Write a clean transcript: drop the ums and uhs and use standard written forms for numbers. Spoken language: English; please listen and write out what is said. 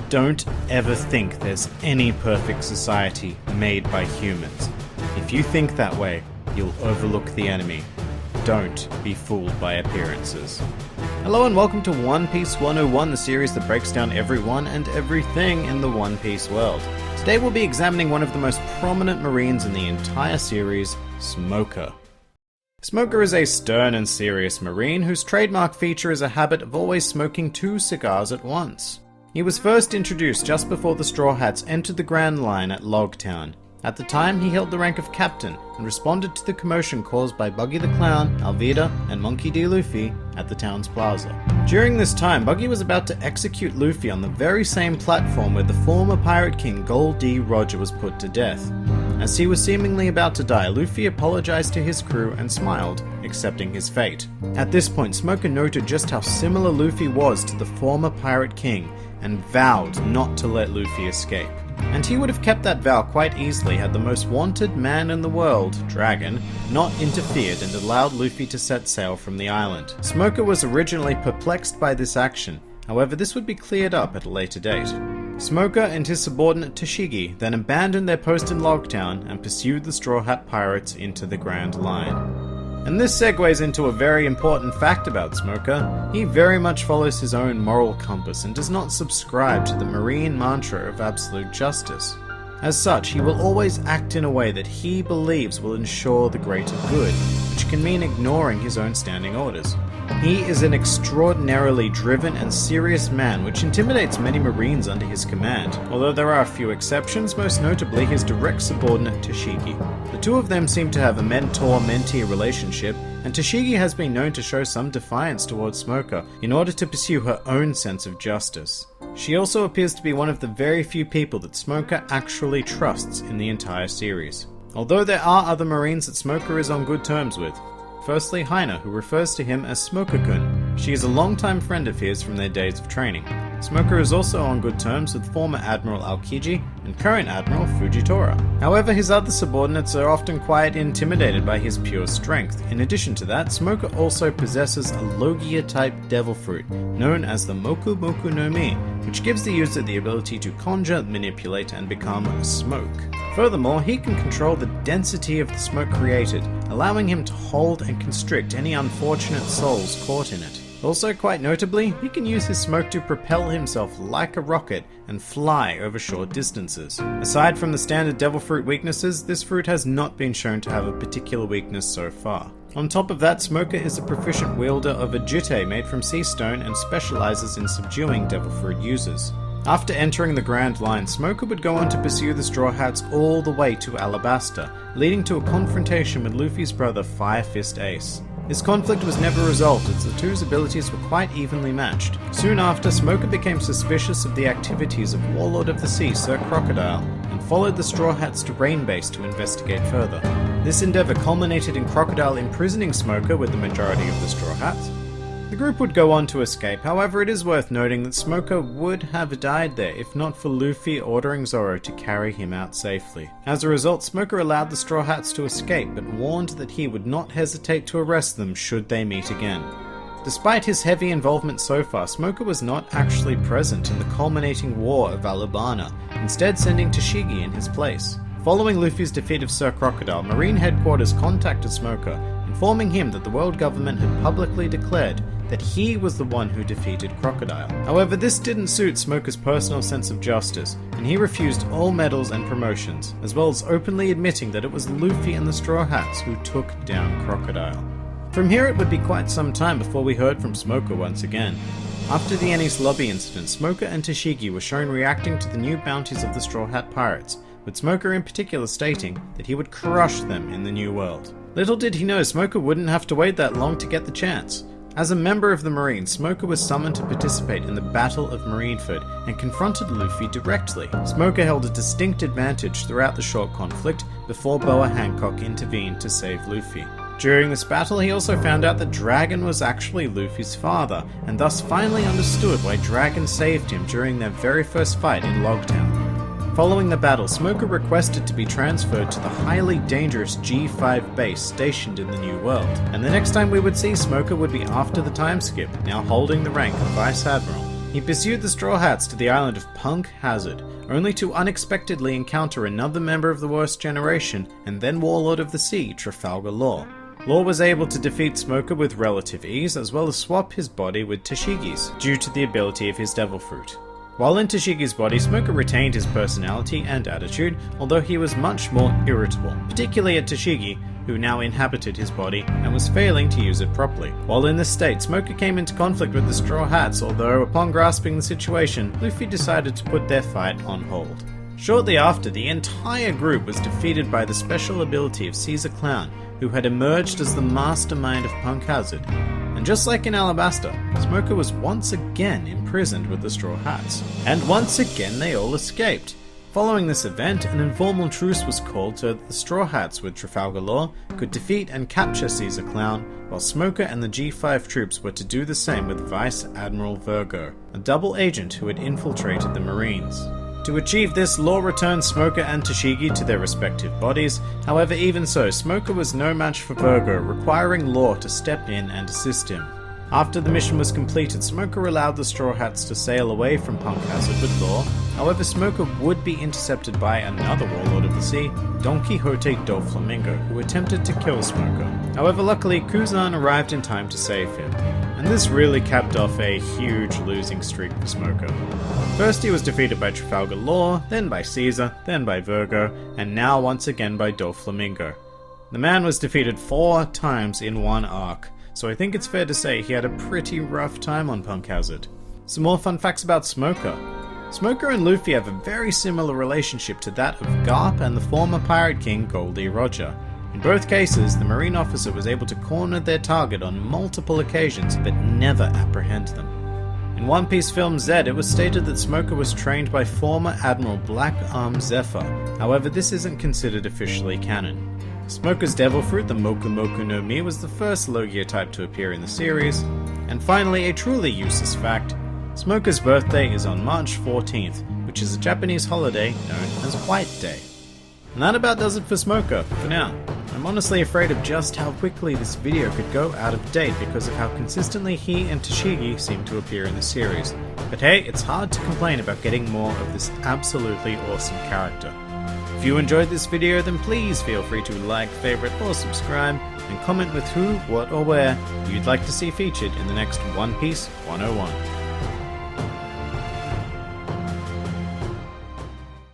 Don't ever think there's any perfect society made by humans. If you think that way, you'll overlook the enemy. Don't be fooled by appearances. Hello and welcome to One Piece 101, the series that breaks down everyone and everything in the One Piece world. Today we'll be examining one of the most prominent marines in the entire series, Smoker. Smoker is a stern and serious marine whose trademark feature is a habit of always smoking 2 cigars at once. He was first introduced just before the Straw Hats entered the Grand Line at Logtown. At the time, he held the rank of captain and responded to the commotion caused by Buggy the Clown, Alvida, and Monkey D. Luffy at the town's plaza. During this time, Buggy was about to execute Luffy on the very same platform where the former Pirate King Gold D. Roger was put to death. As he was seemingly about to die, Luffy apologized to his crew and smiled, accepting his fate. At this point, Smoker noted just how similar Luffy was to the former Pirate King and vowed not to let Luffy escape. And he would have kept that vow quite easily had the most wanted man in the world, Dragon, not interfered and allowed Luffy to set sail from the island. Smoker was originally perplexed by this action, however this would be cleared up at a later date. Smoker and his subordinate Tashigi then abandoned their post in Logtown and pursued the Straw Hat Pirates into the Grand Line. And this segues into a very important fact about Smoker. He very much follows his own moral compass and does not subscribe to the marine mantra of absolute justice. As such, he will always act in a way that he believes will ensure the greater good, which can mean ignoring his own standing orders. He is an extraordinarily driven and serious man, which intimidates many marines under his command, although there are a few exceptions, most notably his direct subordinate Tashigi. The two of them seem to have a mentor-mentee relationship, and Tashigi has been known to show some defiance towards Smoker in order to pursue her own sense of justice. She also appears to be one of the very few people that Smoker actually trusts in the entire series. Although there are other marines that Smoker is on good terms with. Firstly, Haina, who refers to him as Smoker-kun. She is a longtime friend of his from their days of training. Smoker is also on good terms with former Admiral Aokiji and current Admiral Fujitora. However, his other subordinates are often quite intimidated by his pure strength. In addition to that, Smoker also possesses a Logia-type devil fruit, known as the Moku Moku no Mi, which gives the user the ability to conjure, manipulate, and become smoke. Furthermore, he can control the density of the smoke created, allowing him to hold and constrict any unfortunate souls caught in it. Also, quite notably, he can use his smoke to propel himself like a rocket and fly over short distances. Aside from the standard devil fruit weaknesses, this fruit has not been shown to have a particular weakness so far. On top of that, Smoker is a proficient wielder of a jitte made from sea stone and specializes in subduing devil fruit users. After entering the Grand Line, Smoker would go on to pursue the Straw Hats all the way to Alabasta, leading to a confrontation with Luffy's brother Fire Fist Ace. This conflict was never resolved as the two's abilities were quite evenly matched. Soon after, Smoker became suspicious of the activities of Warlord of the Sea Sir Crocodile, and followed the Straw Hats to Rain Base to investigate further. This endeavor culminated in Crocodile imprisoning Smoker with the majority of the Straw Hats. The group would go on to escape, however it is worth noting that Smoker would have died there if not for Luffy ordering Zoro to carry him out safely. As a result, Smoker allowed the Straw Hats to escape, but warned that he would not hesitate to arrest them should they meet again. Despite his heavy involvement so far, Smoker was not actually present in the culminating war of Alabana, instead sending Tashigi in his place. Following Luffy's defeat of Sir Crocodile, Marine Headquarters contacted Smoker, informing him that the world government had publicly declared that he was the one who defeated Crocodile. However, this didn't suit Smoker's personal sense of justice, and he refused all medals and promotions, as well as openly admitting that it was Luffy and the Straw Hats who took down Crocodile. From here it would be quite some time before we heard from Smoker once again. After the Enies Lobby incident, Smoker and Tashigi were shown reacting to the new bounties of the Straw Hat Pirates, with Smoker in particular stating that he would crush them in the New World. Little did he know Smoker wouldn't have to wait that long to get the chance. As a member of the Marines, Smoker was summoned to participate in the Battle of Marineford and confronted Luffy directly. Smoker held a distinct advantage throughout the short conflict before Boa Hancock intervened to save Luffy. During this battle, he also found out that Dragon was actually Luffy's father, and thus finally understood why Dragon saved him during their very first fight in Logtown. Following the battle, Smoker requested to be transferred to the highly dangerous G5 base stationed in the New World, and the next time we would see Smoker would be after the time skip, now holding the rank of Vice Admiral. He pursued the Straw Hats to the island of Punk Hazard, only to unexpectedly encounter another member of the Worst Generation and then Warlord of the Sea, Trafalgar Law. Law was able to defeat Smoker with relative ease, as well as swap his body with Tashigi's, due to the ability of his Devil Fruit. While in Tashigi's body, Smoker retained his personality and attitude, although he was much more irritable, particularly at Tashigi, who now inhabited his body and was failing to use it properly. While in this state, Smoker came into conflict with the Straw Hats, although upon grasping the situation, Luffy decided to put their fight on hold. Shortly after, the entire group was defeated by the special ability of Caesar Clown, who had emerged as the mastermind of Punk Hazard. And just like in Alabasta, Smoker was once again imprisoned with the Straw Hats. And once again they all escaped. Following this event, an informal truce was called so that the Straw Hats with Trafalgar Law could defeat and capture Caesar Clown, while Smoker and the G5 troops were to do the same with Vice Admiral Virgo, a double agent who had infiltrated the Marines. To achieve this, Law returned Smoker and Tashigi to their respective bodies. However, even so, Smoker was no match for Virgo, requiring Law to step in and assist him. After the mission was completed, Smoker allowed the Straw Hats to sail away from Punk Hazard with Law. However, Smoker would be intercepted by another Warlord of the Sea, Don Quixote Doflamingo, who attempted to kill Smoker. However, luckily, Kuzan arrived in time to save him, and this really capped off a huge losing streak for Smoker. First he was defeated by Trafalgar Law, then by Caesar, then by Virgo, and now once again by Doflamingo. The man was defeated 4 times in one arc, so I think it's fair to say he had a pretty rough time on Punk Hazard. Some more fun facts about Smoker. Smoker and Luffy have a very similar relationship to that of Garp and the former Pirate King Goldie Roger. In both cases, the Marine officer was able to corner their target on multiple occasions but never apprehend them. In One Piece Film Z, it was stated that Smoker was trained by former Admiral Black Arm Zephyr. However, this isn't considered officially canon. Smoker's Devil Fruit, the Moku Moku no Mi, was the first Logia type to appear in the series. And finally, a truly useless fact, Smoker's birthday is on March 14th, which is a Japanese holiday known as White Day. And that about does it for Smoker, for now. I'm honestly afraid of just how quickly this video could go out of date because of how consistently he and Tashigi seem to appear in the series. But hey, it's hard to complain about getting more of this absolutely awesome character. If you enjoyed this video, then please feel free to like, favorite, or subscribe, and comment with who, what, or where you'd like to see featured in the next One Piece 101.